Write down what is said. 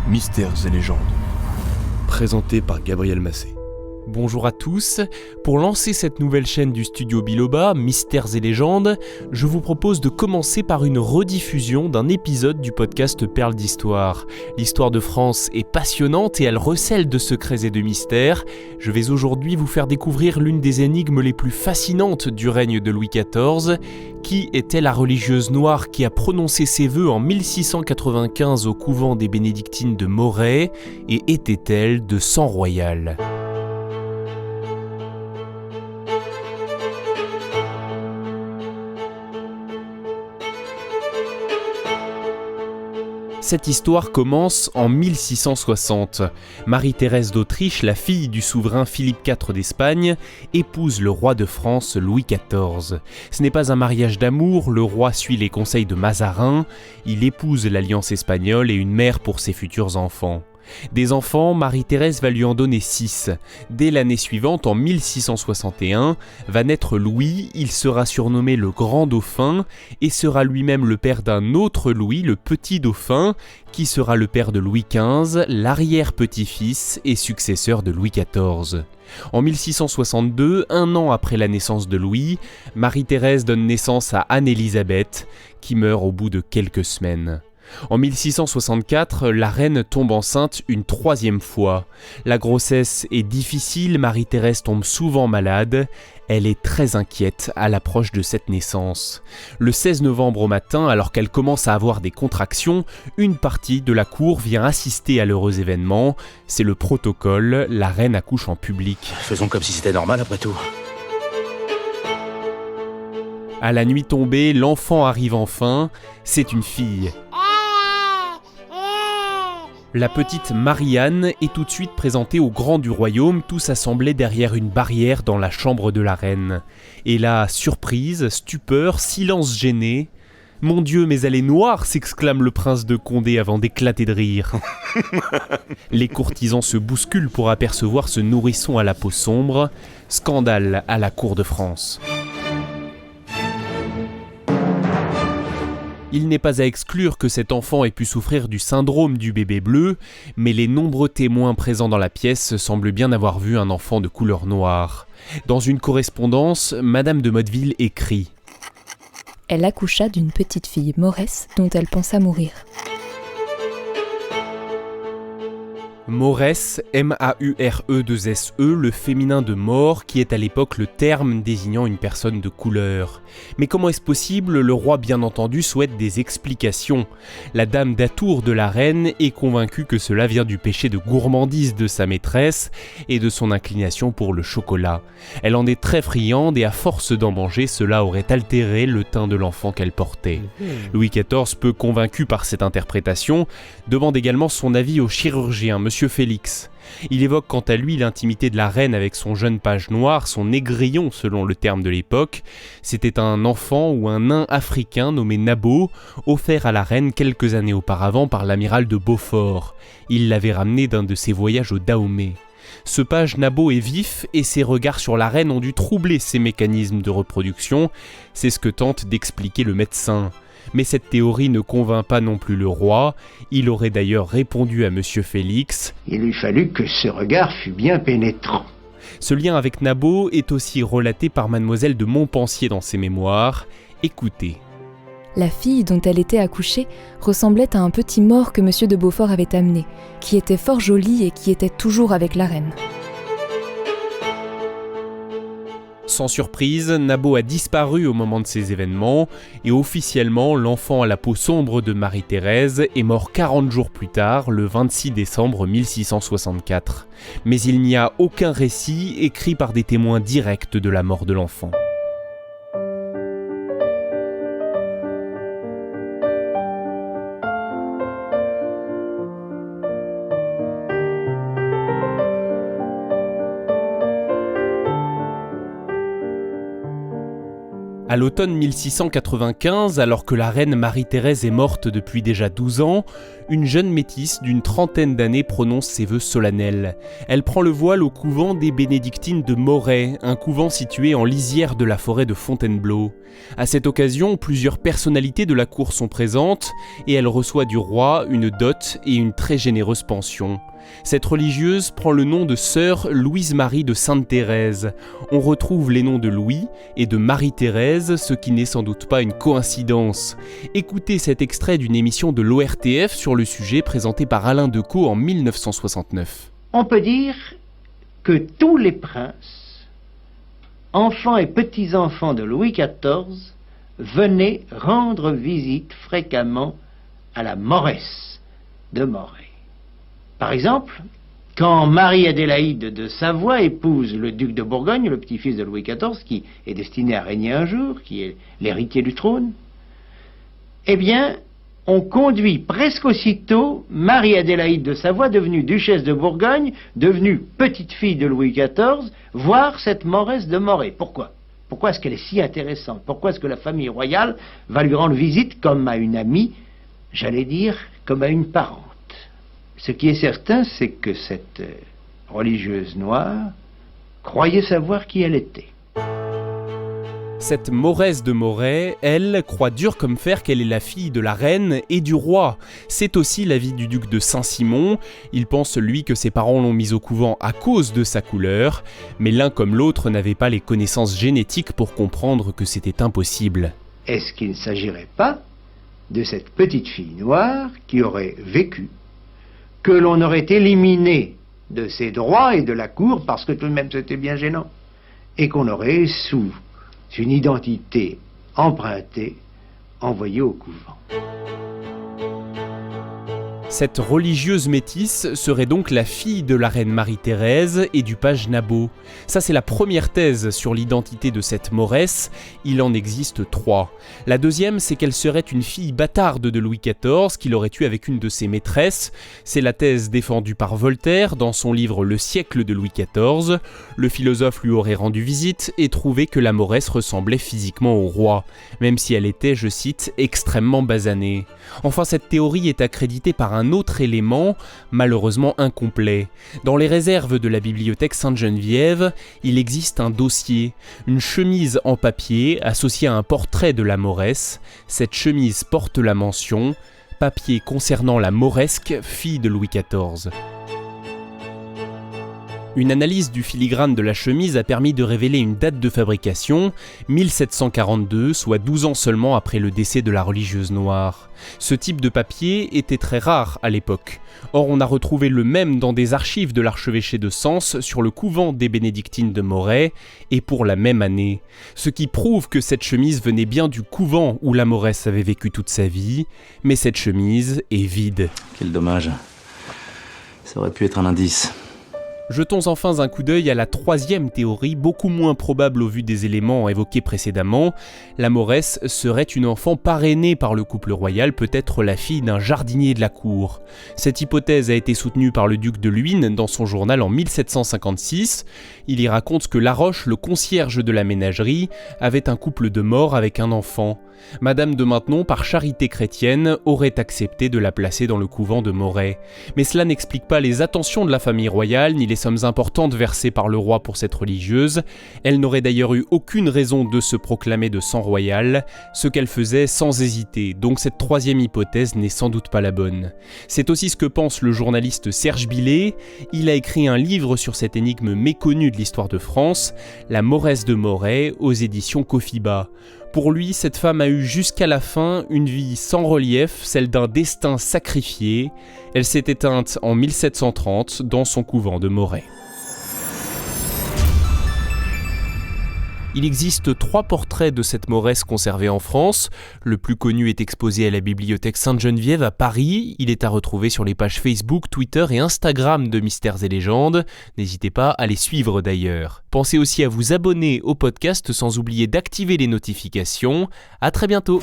Mystères et légendes. Présenté par Gabriel Massé. Bonjour à tous, pour lancer cette nouvelle chaîne du studio Biloba, Mystères et légendes, je vous propose de commencer par une rediffusion d'un épisode du podcast Perles d'Histoire. L'histoire de France est passionnante et elle recèle de secrets et de mystères. Je vais aujourd'hui vous faire découvrir l'une des énigmes les plus fascinantes du règne de Louis XIV. Qui était la religieuse noire qui a prononcé ses vœux en 1695 au couvent des bénédictines de Moret et était-elle de sang royal ? Cette histoire commence en 1660. Marie-Thérèse d'Autriche, la fille du souverain Philippe IV d'Espagne, épouse le roi de France Louis XIV. Ce n'est pas un mariage d'amour, le roi suit les conseils de Mazarin, il épouse l'alliance espagnole et une mère pour ses futurs enfants. Des enfants, Marie-Thérèse va lui en donner 6. Dès l'année suivante, en 1661, va naître Louis, il sera surnommé le Grand Dauphin et sera lui-même le père d'un autre Louis, le Petit Dauphin, qui sera le père de Louis XV, l'arrière-petit-fils et successeur de Louis XIV. En 1662, un an après la naissance de Louis, Marie-Thérèse donne naissance à Anne-Élisabeth, qui meurt au bout de quelques semaines. En 1664, la reine tombe enceinte une troisième fois. La grossesse est difficile, Marie-Thérèse tombe souvent malade. Elle est très inquiète à l'approche de cette naissance. Le 16 novembre au matin, alors qu'elle commence à avoir des contractions, une partie de la cour vient assister à l'heureux événement. C'est le protocole, la reine accouche en public. Faisons comme si c'était normal après tout. À la nuit tombée, l'enfant arrive enfin. C'est une fille. La petite Marianne est tout de suite présentée aux grands du royaume, tous assemblés derrière une barrière dans la chambre de la reine. Et là, surprise, stupeur, silence gêné. « Mon Dieu, mais elle est noire !» s'exclame le prince de Condé avant d'éclater de rire. Les courtisans se bousculent pour apercevoir ce nourrisson à la peau sombre. Scandale à la cour de France. Il n'est pas à exclure que cet enfant ait pu souffrir du syndrome du bébé bleu, mais les nombreux témoins présents dans la pièce semblent bien avoir vu un enfant de couleur noire. Dans une correspondance, Madame de Motteville écrit « Elle accoucha d'une petite fille mauresse dont elle pensa mourir. » Mauresse, M-A-U-R-E-2-S-E, le féminin de mort, qui est à l'époque le terme désignant une personne de couleur. Mais comment est-ce possible ? Le roi, bien entendu, souhaite des explications. La dame d'atour de la reine est convaincue que cela vient du péché de gourmandise de sa maîtresse et de son inclination pour le chocolat. Elle en est très friande et à force d'en manger, cela aurait altéré le teint de l'enfant qu'elle portait. Louis XIV, peu convaincu par cette interprétation, demande également son avis au chirurgien, Monsieur Félix. Il évoque quant à lui l'intimité de la reine avec son jeune page noir, son négrillon selon le terme de l'époque. C'était un enfant ou un nain africain nommé Nabo, offert à la reine quelques années auparavant par l'amiral de Beaufort. Il l'avait ramené d'un de ses voyages au Dahomey. Ce page Nabo est vif et ses regards sur la reine ont dû troubler ses mécanismes de reproduction. C'est ce que tente d'expliquer le médecin. Mais cette théorie ne convainc pas non plus le roi. Il aurait d'ailleurs répondu à Monsieur Félix « Il lui fallut que ce regard fût bien pénétrant. » Ce lien avec Nabo est aussi relaté par Mademoiselle de Montpensier dans ses mémoires. Écoutez. La fille dont elle était accouchée ressemblait à un petit mort que Monsieur de Beaufort avait amené, qui était fort joli et qui était toujours avec la reine. Sans surprise, Nabo a disparu au moment de ces événements et officiellement, l'enfant à la peau sombre de Marie-Thérèse est mort 40 jours plus tard, le 26 décembre 1664. Mais il n'y a aucun récit écrit par des témoins directs de la mort de l'enfant. À À l'automne 1695, alors que la reine Marie-Thérèse est morte depuis déjà 12 ans, une jeune métisse d'une trentaine d'années prononce ses vœux solennels. Elle prend le voile au couvent des bénédictines de Moret, un couvent situé en lisière de la forêt de Fontainebleau. À cette occasion, plusieurs personnalités de la cour sont présentes et elle reçoit du roi une dot et une très généreuse pension. Cette religieuse prend le nom de sœur Louise-Marie de Sainte-Thérèse. On retrouve les noms de Louis et de Marie-Thérèse, ce qui n'est sans doute pas une coïncidence. Écoutez cet extrait d'une émission de l'ORTF sur le sujet présentée par Alain Decaux en 1969. On peut dire que tous les princes, enfants et petits-enfants de Louis XIV, venaient rendre visite fréquemment à la Mauresse de Moret. Par exemple, quand Marie-Adélaïde de Savoie épouse le duc de Bourgogne, le petit-fils de Louis XIV, qui est destiné à régner un jour, qui est l'héritier du trône, eh bien, on conduit presque aussitôt Marie-Adélaïde de Savoie, devenue duchesse de Bourgogne, devenue petite-fille de Louis XIV, voir cette Mauresse de Moret. Pourquoi ? Pourquoi est-ce qu'elle est si intéressante ? Pourquoi est-ce que la famille royale va lui rendre visite comme à une amie, j'allais dire, comme à une parente ? Ce qui est certain, c'est que cette religieuse noire croyait savoir qui elle était. Cette Mauresse de Moret, elle, croit dur comme fer qu'elle est la fille de la reine et du roi. C'est aussi l'avis du duc de Saint-Simon. Il pense, lui, que ses parents l'ont mise au couvent à cause de sa couleur, mais l'un comme l'autre n'avait pas les connaissances génétiques pour comprendre que c'était impossible. Est-ce qu'il ne s'agirait pas de cette petite fille noire qui aurait vécu, que l'on aurait éliminé de ses droits et de la cour, parce que tout de même c'était bien gênant, et qu'on aurait, sous une identité empruntée, envoyée au couvent. Cette religieuse métisse serait donc la fille de la reine Marie-Thérèse et du page Nabeau. Ça, c'est la première thèse sur l'identité de cette Mauresse. Il en existe 3. La deuxième, c'est qu'elle serait une fille bâtarde de Louis XIV qu'il aurait eue avec une de ses maîtresses. C'est la thèse défendue par Voltaire dans son livre Le siècle de Louis XIV. Le philosophe lui aurait rendu visite et trouvé que la Mauresse ressemblait physiquement au roi, même si elle était, je cite, extrêmement basanée. Enfin, cette théorie est accréditée par un autre élément, malheureusement incomplet. Dans les réserves de la bibliothèque Sainte-Geneviève, il existe un dossier, une chemise en papier associée à un portrait de la Mauresse. Cette chemise porte la mention « Papier concernant la Mauresque, fille de Louis XIV ». Une analyse du filigrane de la chemise a permis de révéler une date de fabrication, 1742, soit 12 ans seulement après le décès de la religieuse noire. Ce type de papier était très rare à l'époque. Or, on a retrouvé le même dans des archives de l'archevêché de Sens sur le couvent des bénédictines de Moret, et pour la même année. Ce qui prouve que cette chemise venait bien du couvent où la Mauresse avait vécu toute sa vie, mais cette chemise est vide. Quel dommage. Ça aurait pu être un indice. Jetons enfin un coup d'œil à la troisième théorie, beaucoup moins probable au vu des éléments évoqués précédemment. La Mauresse serait une enfant parrainée par le couple royal, peut-être la fille d'un jardinier de la cour. Cette hypothèse a été soutenue par le duc de Luynes dans son journal en 1756. Il y raconte que Laroche, le concierge de la ménagerie, avait un couple de morts avec un enfant. Madame de Maintenon, par charité chrétienne, aurait accepté de la placer dans le couvent de Moret. Mais cela n'explique pas les attentions de la famille royale, ni les sommes importantes versées par le roi pour cette religieuse. Elle n'aurait d'ailleurs eu aucune raison de se proclamer de sang royal, ce qu'elle faisait sans hésiter, donc cette troisième hypothèse n'est sans doute pas la bonne. C'est aussi ce que pense le journaliste Serge Billet. Il a écrit un livre sur cette énigme méconnue de l'histoire de France, La Mauresse de Moret, aux éditions Cofiba. Pour lui, cette femme a eu jusqu'à la fin une vie sans relief, celle d'un destin sacrifié. Elle s'est éteinte en 1730 dans son couvent de Moret. Il existe 3 portraits de cette Mauresse conservés en France. Le plus connu est exposé à la bibliothèque Sainte-Geneviève à Paris. Il est à retrouver sur les pages Facebook, Twitter et Instagram de Mystères et Légendes. N'hésitez pas à les suivre d'ailleurs. Pensez aussi à vous abonner au podcast sans oublier d'activer les notifications. À très bientôt.